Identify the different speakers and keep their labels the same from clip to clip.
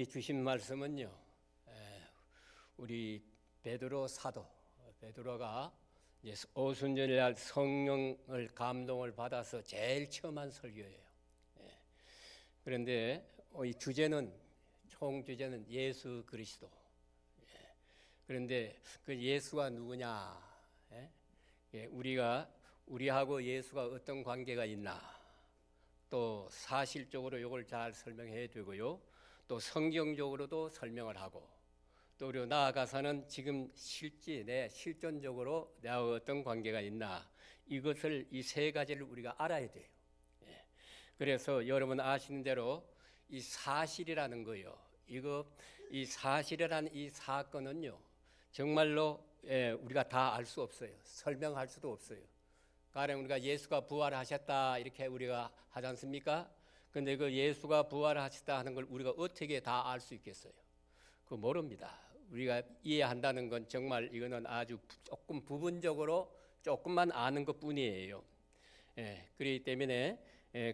Speaker 1: 오늘 주신 말씀은요, 우리 베드로 사도 베드로가 이제 오순절날 성령을 감동을 받아서 제일 처음 한 설교예요. 그런데 이 주제는 총 주제는 예수 그리스도. 그런데 그 예수가 누구냐? 우리하고 예수가 어떤 관계가 있나? 또 사실적으로 이걸 잘 설명해 주고요. 또 성경적으로도 설명을 하고, 또 그리고 나아가서는 지금 실존적으로 내가 어떤 관계가 있나, 이것을 이 세 가지를 우리가 알아야 돼요. 그래서 여러분 아시는 대로 이 사실이라는 거요. 이 사실이라는 이 사건은요, 정말로 우리가 다 알 수 없어요. 설명할 수도 없어요. 가령 우리가 예수가 부활하셨다 이렇게 우리가 하지 않습니까? 근데 그 예수가 부활하셨다 하는 걸 우리가 어떻게 다 알 수 있겠어요? 그거 모릅니다. 우리가 이해한다는 건 정말 이거는 아주 조금 부분적으로 조금만 아는 것 뿐이에요. 그렇기 때문에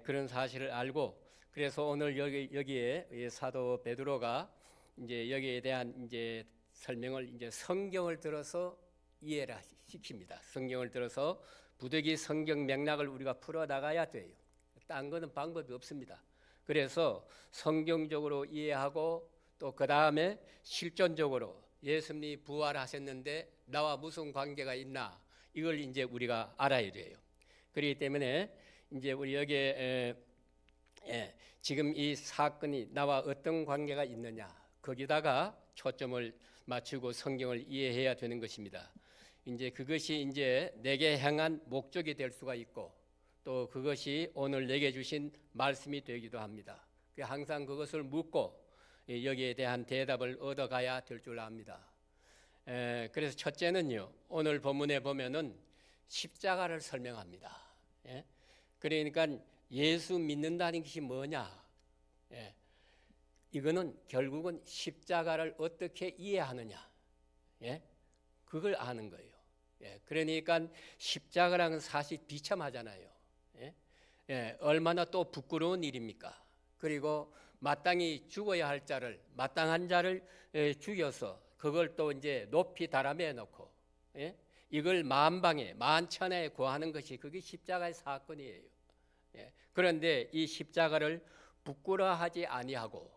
Speaker 1: 그런 사실을 알고, 그래서 오늘 여기에 사도 베드로가 이제 여기에 대한 이제 설명을 이제 성경을 들어서 이해를 시킵니다. 성경을 들어서 부득이 성경 맥락을 우리가 풀어 나가야 돼요. 딴 거는 방법이 없습니다. 그래서 성경적으로 이해하고, 또 그 다음에 실존적으로 예수님이 부활하셨는데 나와 무슨 관계가 있나, 이걸 이제 우리가 알아야 돼요. 그렇기 때문에 이제 우리 여기에 지금 이 사건이 나와 어떤 관계가 있느냐, 거기다가 초점을 맞추고 성경을 이해해야 되는 것입니다. 이제 그것이 이제 내게 향한 목적이 될 수가 있고, 또 그것이 오늘 내게 주신 말씀이 되기도 합니다. 항상 그것을 묻고 여기에 대한 대답을 얻어가야 될 줄 압니다. 그래서 첫째는요, 오늘 본문에 보면은 십자가를 설명합니다. 그러니까 예수 믿는다는 것이 뭐냐? 이거는 결국은 십자가를 어떻게 이해하느냐, 그걸 아는 거예요. 그러니까 십자가라는 사실 비참하잖아요. 얼마나 또 부끄러운 일입니까? 그리고 마땅히 죽어야 할 자를, 마땅한 자를 죽여서 그걸 또 이제 높이 다람에 놓고 이걸 만방에 만천하에 구하는 것이 그게 십자가의 사건이에요. 그런데 이 십자가를 부끄러워하지 아니하고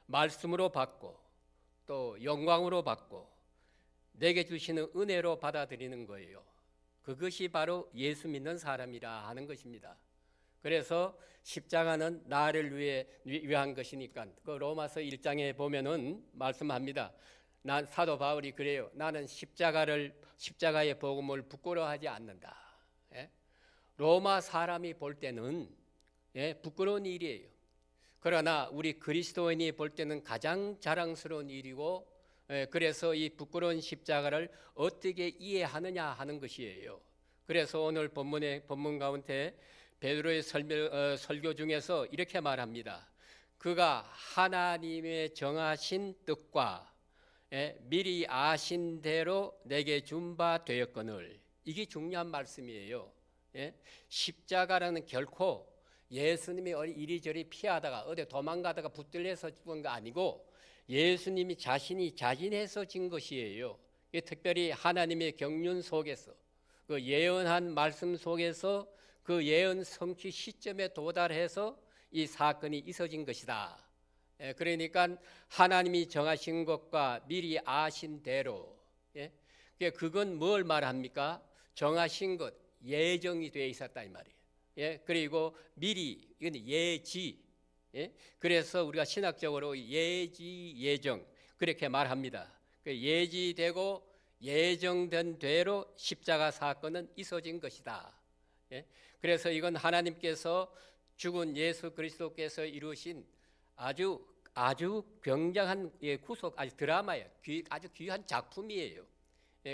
Speaker 1: 말씀으로 받고 또 영광으로 받고 내게 주시는 은혜로 받아들이는 거예요. 그것이 바로 예수 믿는 사람이라 하는 것입니다. 그래서 십자가는 나를 위한 것이니까 그 로마서 1장에 보면은 말씀합니다. 난 사도 바울이 그래요. 나는 십자가의 복음을 부끄러워하지 않는다. 로마 사람이 볼 때는 부끄러운 일이에요. 그러나 우리 그리스도인이 볼 때는 가장 자랑스러운 일이고, 그래서 이 부끄러운 십자가를 어떻게 이해하느냐 하는 것이에요. 그래서 오늘 본문 가운데 베드로의 설교 중에서 이렇게 말합니다. 그가 하나님의 정하신 뜻과 미리 아신 대로 내게 준 바 되었거늘. 이게 중요한 말씀이에요. 십자가라는 결코 예수님이 이리저리 피하다가 어디 도망가다가 붙들려서 죽은 거 아니고 예수님이 자신이 자진해서 진 것이에요. 특별히 하나님의 경륜 속에서, 그 예언한 말씀 속에서 그 예언 성취 시점에 도달해서 이 사건이 있어진 것이다. 그러니까 하나님이 정하신 것과 미리 아신 대로, 그건 뭘 말합니까? 정하신 것, 예정이 되어 있었다 이 말이에요. 그리고 미리, 이건 예지. 그래서 우리가 신학적으로 예지, 예정 그렇게 말합니다. 예지되고 예정된 대로 십자가 사건은 있어진 것이다. 그래서 이건 하나님께서 죽은 예수 그리스도께서 이루신 아주 굉장한 구속, 아주 드라마예요. 아주 귀한 작품이에요.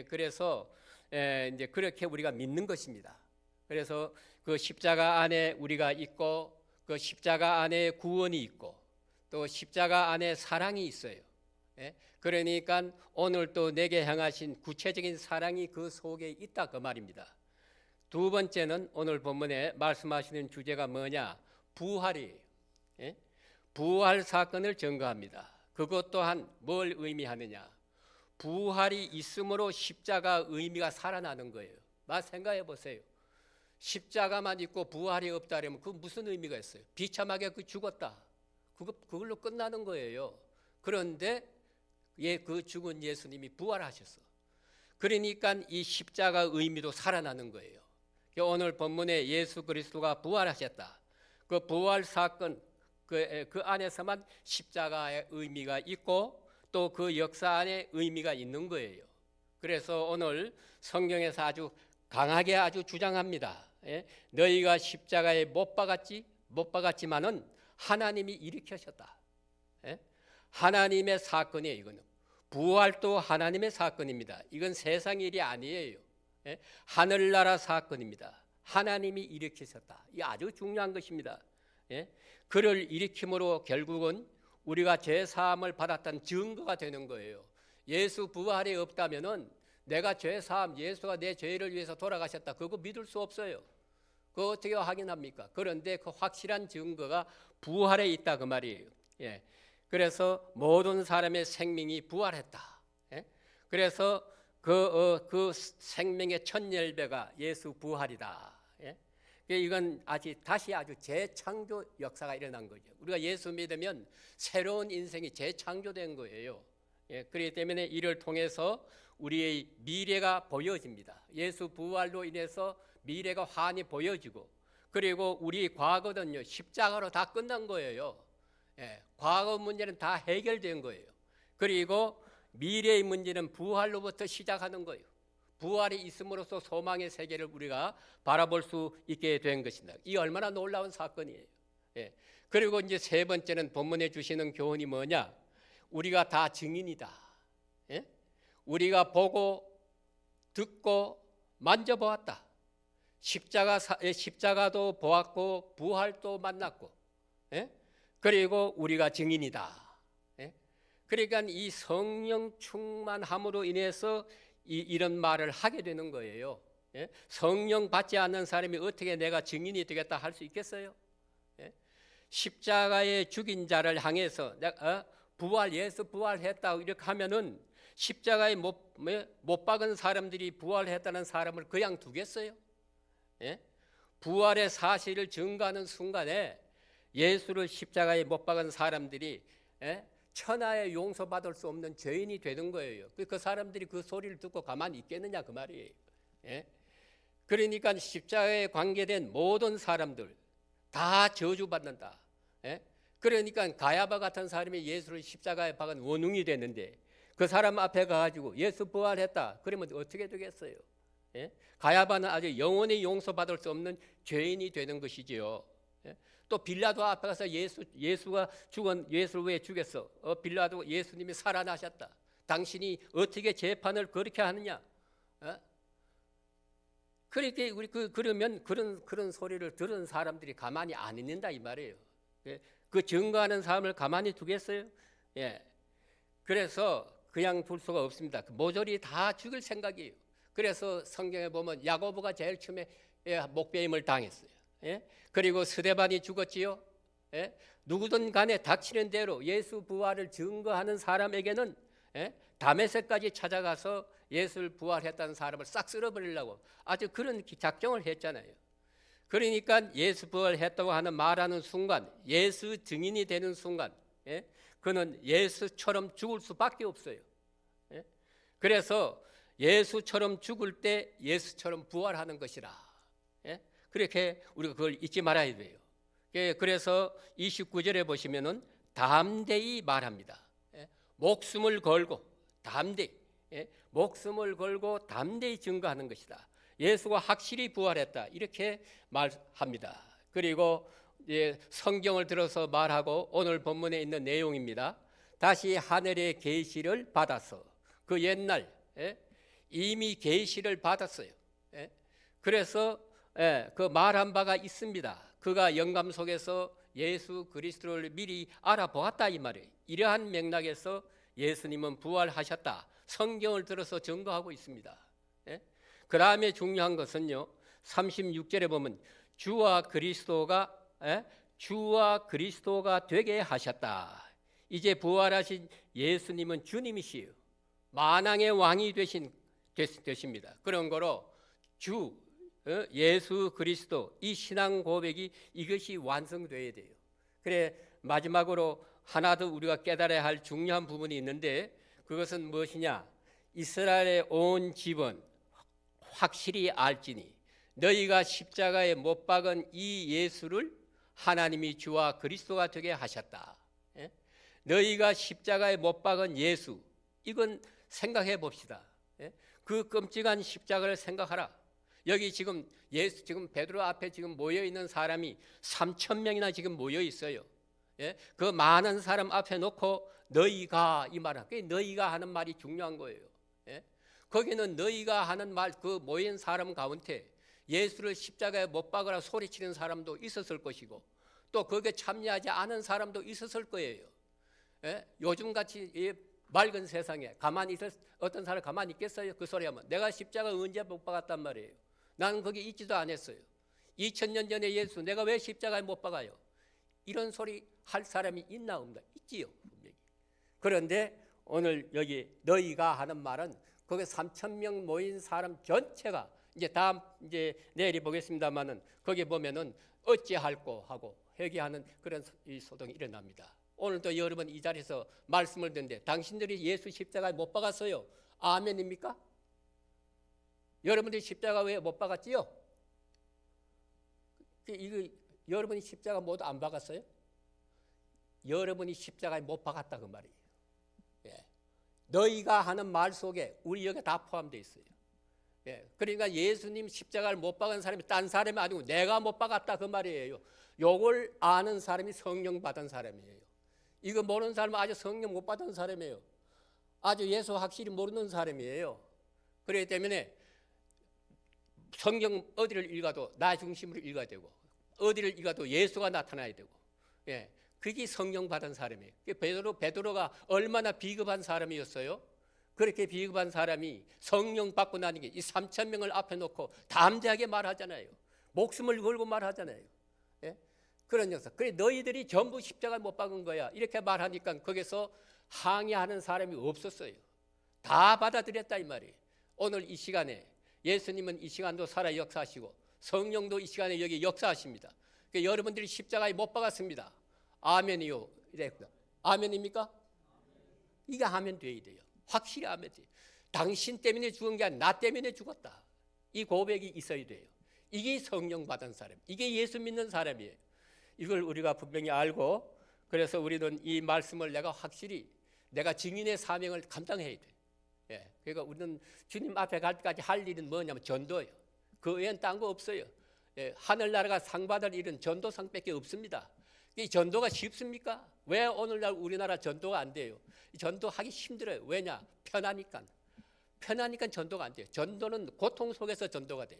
Speaker 1: 그래서 이제 그렇게 우리가 믿는 것입니다. 그래서 그 십자가 안에 우리가 있고, 그 십자가 안에 구원이 있고, 또 십자가 안에 사랑이 있어요. 그러니까 오늘 또 내게 향하신 구체적인 사랑이 그 속에 있다 그 말입니다. 두 번째는 오늘 본문에 말씀하시는 주제가 뭐냐? 부활이에요. 부활 사건을 증거합니다. 그것 또한 뭘 의미하느냐? 부활이 있으므로 십자가 의미가 살아나는 거예요. 생각해 보세요. 십자가만 있고 부활이 없다면 그 무슨 의미가 있어요? 비참하게 죽었다. 그걸로 끝나는 거예요. 그런데 그 죽은 예수님이 부활하셨어. 그러니까 이 십자가 의미도 살아나는 거예요. 오늘 본문에 예수 그리스도가 부활하셨다. 그 부활 사건 그 안에서만 십자가의 의미가 있고 또 그 역사 안에 의미가 있는 거예요. 그래서 오늘 성경에서 아주 강하게 아주 주장합니다. 너희가 십자가에 못 박았지만은 하나님이 일으키셨다. 하나님의 사건이에요. 이거는 부활도 하나님의 사건입니다. 이건 세상 일이 아니에요. 하늘나라 사건입니다. 하나님이 일으키셨다. 이 아주 중요한 것입니다. 그를 일으킴으로 결국은 우리가 죄 사함을 받았다는 증거가 되는 거예요. 예수 부활이 없다면은 내가 죄 사함, 예수가 내 죄를 위해서 돌아가셨다. 그거 믿을 수 없어요. 그거 어떻게 확인합니까? 그런데 그 확실한 증거가 부활에 있다 그 말이에요. 그래서 모든 사람의 생명이 부활했다. 그래서 그 생명의 첫 열매가 예수 부활이다. 이건 다시 아주 재창조 역사가 일어난 거죠. 우리가 예수 믿으면 새로운 인생이 재창조된 거예요. 그렇기 때문에 이를 통해서 우리의 미래가 보여집니다. 예수 부활로 인해서 미래가 환히 보여지고, 그리고 우리 과거는요 십자가로 다 끝난 거예요. 과거 문제는 다 해결된 거예요. 그리고 미래의 문제는 부활로부터 시작하는 거예요. 부활이 있음으로써 소망의 세계를 우리가 바라볼 수 있게 된 것입니다. 이 얼마나 놀라운 사건이에요. 그리고 이제 세 번째는 본문에 주시는 교훈이 뭐냐? 우리가 다 증인이다. 우리가 보고 듣고 만져보았다. 십자가도 보았고 부활도 만났고, 그리고 우리가 증인이다. 그러니까 이 성령 충만함으로 인해서 이런 말을 하게 되는 거예요. 성령 받지 않는 사람이 어떻게 내가 증인이 되겠다 할 수 있겠어요? 십자가에 죽인 자를 향해서 예수 부활했다 이렇게 하면은 십자가에 못 박은 사람들이 부활했다는 사람을 그냥 두겠어요? 부활의 사실을 증거하는 순간에 예수를 십자가에 못 박은 사람들이 천하에 용서받을 수 없는 죄인이 되는 거예요. 그 사람들이 그 소리를 듣고 가만히 있겠느냐 그 말이에요. 그러니까 십자가에 관계된 모든 사람들 다 저주받는다. 그러니까 가야바 같은 사람이 예수를 십자가에 박은 원흉이 됐는데 그 사람 앞에 가가지고 예수 부활했다 그러면 어떻게 되겠어요? 가야바는 아주 영원히 용서받을 수 없는 죄인이 되는 것이지요. 또 빌라도 앞에 가서 예수가 죽은 예수를 왜 죽였어? 빌라도 예수님이 살아나셨다. 당신이 어떻게 재판을 그렇게 하느냐? 그렇게 그러면 그런 소리를 들은 사람들이 가만히 안 있는다 이 말이에요. 그 증거하는 사람을 가만히 두겠어요? 그래서 그냥 둘 수가 없습니다. 모조리 다 죽일 생각이에요. 그래서 성경에 보면 야고보가 제일 처음에 목배임을 당했어요. 그리고 스데반이 죽었지요. 누구든 간에 닥치는 대로 예수 부활을 증거하는 사람에게는 다메섹까지 찾아가서 예수를 부활했다는 사람을 싹 쓸어버리려고 아주 그런 작정을 했잖아요. 그러니까 예수 부활했다고 하는 말하는 순간, 예수 증인이 되는 순간 그는 예수처럼 죽을 수밖에 없어요. 그래서 예수처럼 죽을 때 예수처럼 부활하는 것이라. 그렇게 우리가 그걸 잊지 말아야 돼요. 그래서 29절에 보시면은 담대히 말합니다. 목숨을 걸고 담대히, 목숨을 걸고 담대히 증거하는 것이다. 예수가 확실히 부활했다 이렇게 말합니다. 그리고 성경을 들어서 말하고 오늘 본문에 있는 내용입니다. 다시 하늘의 계시를 받아서 그 옛날 이미 계시를 받았어요. 그래서 그 말한 바가 있습니다. 그가 영감 속에서 예수 그리스도를 미리 알아보았다 이 말이에요. 이러한 맥락에서 예수님은 부활하셨다. 성경을 들어서 증거하고 있습니다. 그 다음에 중요한 것은요. 36절에 보면 주와 그리스도가 주와 그리스도가 되게 하셨다. 이제 부활하신 예수님은 주님이시요 만왕의 왕이 되십니다. 그런 거로 주 예수 그리스도 이 신앙 고백이 이것이 완성되어야 돼요. 그래 마지막으로 하나 더 우리가 깨달아야 할 중요한 부분이 있는데 그것은 무엇이냐? 이스라엘의 온 집은 확실히 알지니 너희가 십자가에 못 박은 이 예수를 하나님이 주와 그리스도가 되게 하셨다. 예? 너희가 십자가에 못 박은 예수, 이건 생각해 봅시다. 예? 그 끔찍한 십자가를 생각하라. 여기 지금 베드로 앞에 지금 모여 있는 사람이 3,000명이나 지금 모여 있어요. 예? 그 많은 사람 앞에 놓고 너희가 이 말은 그 너희가 하는 말이 중요한 거예요. 예? 거기는 너희가 하는 말 그 모인 사람 가운데 예수를 십자가에 못 박으라 소리치는 사람도 있었을 것이고 또 거기에 참여하지 않은 사람도 있었을 거예요. 예? 요즘같이 이 맑은 세상에 어떤 사람 가만히 있겠어요? 그 소리 하면 내가 십자가 언제 못 박았단 말이에요. 나는 거기 있지도 않았어요. 2000년 전에 예수 내가 왜 십자가에 못 박아요? 이런 소리 할 사람이 있나 없나? 있지요. 분명히. 그런데 오늘 여기 너희가 하는 말은 거기 3,000명 모인 사람 전체가 이제 내일이 보겠습니다만은 거기 보면은 어찌할꼬 하고 회개하는 그런 이 소동이 일어납니다. 오늘도 여러분 이 자리에서 말씀을 듣는데 당신들이 예수 십자가에 못 박았어요. 아멘입니까? 여러분들이 십자가 왜 못 박았지요? 이거 여러분이 십자가 모두 안 박았어요? 여러분이 십자가에 못 박았다 그 말이에요. 예. 너희가 하는 말 속에 우리 여기 다 포함되어 있어요. 예. 그러니까 예수님 십자가를 못 박은 사람이 딴 사람이 아니고 내가 못 박았다 그 말이에요. 요걸 아는 사람이 성령 받은 사람이에요. 이거 모르는 사람은 아주 성령 못 받은 사람이에요. 아주 예수 확실히 모르는 사람이에요. 그렇기 때문에 성경 어디를 읽어도 나 중심으로 읽어야 되고 어디를 읽어도 예수가 나타나야 되고 예. 그게 성령 받은 사람이에요. 베드로가 얼마나 비겁한 사람이었어요. 그렇게 비겁한 사람이 성령 받고 나니까 이 3,000명을 앞에 놓고 담대하게 말하잖아요. 목숨을 걸고 말하잖아요. 예? 그런 녀석. 그래 너희들이 전부 십자가를 못 박은 거야. 이렇게 말하니까 거기서 항의하는 사람이 없었어요. 다 받아들였다 이 말이에요. 오늘 이 시간에 예수님은 이 시간도 살아 역사하시고 성령도 이 시간에 여기 역사하십니다. 그러니까 여러분들이 십자가에 못 박았습니다. 아멘이요. 아멘입니까? 이게 아멘 돼야 돼요. 확실히 아멘 돼요. 당신 때문에 죽은 게 아니라 나 때문에 죽었다. 이 고백이 있어야 돼요. 이게 성령 받은 사람, 이게 예수 믿는 사람이에요. 이걸 우리가 분명히 알고 그래서 우리는 이 말씀을 내가 확실히 내가 증인의 사명을 감당해야 돼. 예, 그러니까 우리는 주님 앞에 갈 때까지 할 일은 뭐냐면 전도예요. 그 외엔 딴 거 없어요. 예, 하늘나라가 상 받을 일은 전도상밖에 없습니다. 이 전도가 쉽습니까? 왜 오늘날 우리나라 전도가 안 돼요? 전도하기 힘들어요. 왜냐? 편하니까 전도가 안 돼요. 전도는 고통 속에서 전도가 돼요.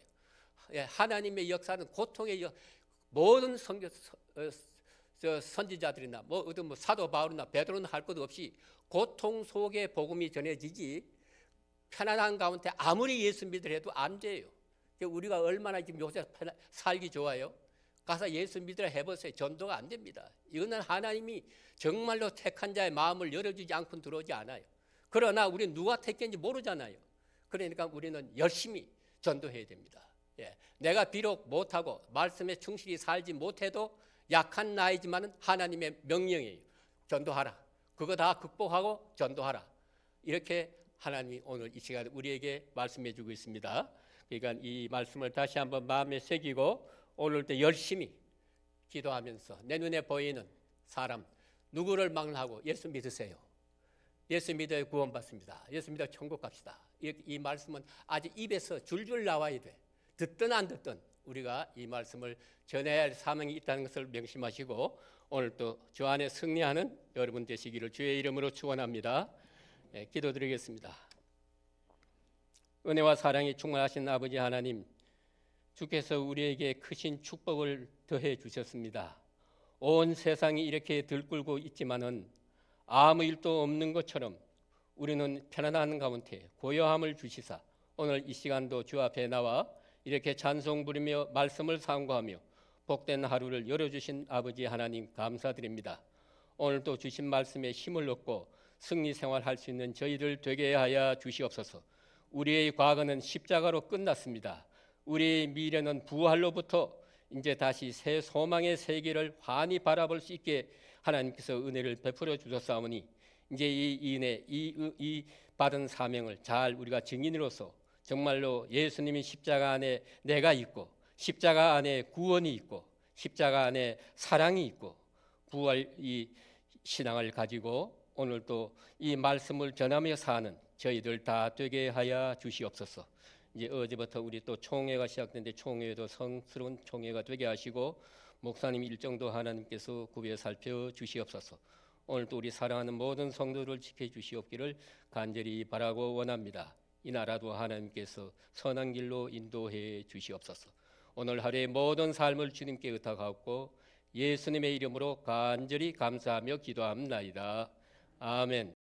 Speaker 1: 예, 하나님의 역사는 고통의 모든 선지자들이나 뭐 사도 바울이나 베드로는 할 것 없이 고통 속에 복음이 전해지지 편안한 가운데 아무리 예수 믿으려 해도 안 돼요. 우리가 얼마나 지금 요새 살기 좋아요? 가서 예수 믿으라 해보세요. 전도가 안 됩니다. 이거는 하나님이 정말로 택한 자의 마음을 열어주지 않고는 들어오지 않아요. 그러나 우리는 누가 택했는지 모르잖아요. 그러니까 우리는 열심히 전도해야 됩니다. 예. 내가 비록 못하고 말씀에 충실히 살지 못해도 약한 나이지만 하나님의 명령이에요. 전도하라. 그거 다 극복하고 전도하라. 이렇게 하나님이 오늘 이 시간에 우리에게 말씀해 주고 있습니다. 그러니까 이 말씀을 다시 한번 마음에 새기고 오늘도 열심히 기도하면서 내 눈에 보이는 사람 누구를 막론하고 예수 믿으세요. 예수 믿어야 구원받습니다. 예수 믿어 천국 갑시다. 이 말씀은 아주 입에서 줄줄 나와야 돼. 듣든 안 듣든 우리가 이 말씀을 전해야 할 사명이 있다는 것을 명심하시고 오늘 또 주 안에 승리하는 여러분 되시기를 주의 이름으로 축원합니다. 네, 기도드리겠습니다. 은혜와 사랑이 충만하신 아버지 하나님, 주께서 우리에게 크신 축복을 더해 주셨습니다. 온 세상이 이렇게 들끓고 있지만은 아무 일도 없는 것처럼 우리는 편안한 가운데 고요함을 주시사 오늘 이 시간도 주 앞에 나와 이렇게 찬송 부리며 말씀을 상고하며 복된 하루를 열어주신 아버지 하나님 감사드립니다. 오늘도 주신 말씀에 힘을 얻고 승리 생활할 수 있는 저희들 되게 하여 주시옵소서. 우리의 과거는 십자가로 끝났습니다. 우리의 미래는 부활로부터 이제 다시 새 소망의 세계를 환히 바라볼 수 있게 하나님께서 은혜를 베풀어 주셨사오니 이제 이 은혜, 이 받은 사명을 잘 우리가 증인으로서 정말로 예수님이 십자가 안에 내가 있고 십자가 안에 구원이 있고 십자가 안에 사랑이 있고 부활 이 신앙을 가지고 오늘도 이 말씀을 전하며 사는 저희들 다 되게 하여 주시옵소서. 이제 어제부터 우리 또 총회가 시작됐는데 총회도 성스러운 총회가 되게 하시고 목사님 일정도 하나님께서 구비해 살펴 주시옵소서. 오늘도 우리 사랑하는 모든 성도를 지켜주시옵기를 간절히 바라고 원합니다. 이 나라도 하나님께서 선한 길로 인도해 주시옵소서. 오늘 하루의 모든 삶을 주님께 의탁하옵고 예수님의 이름으로 간절히 감사하며 기도합니다. 아멘.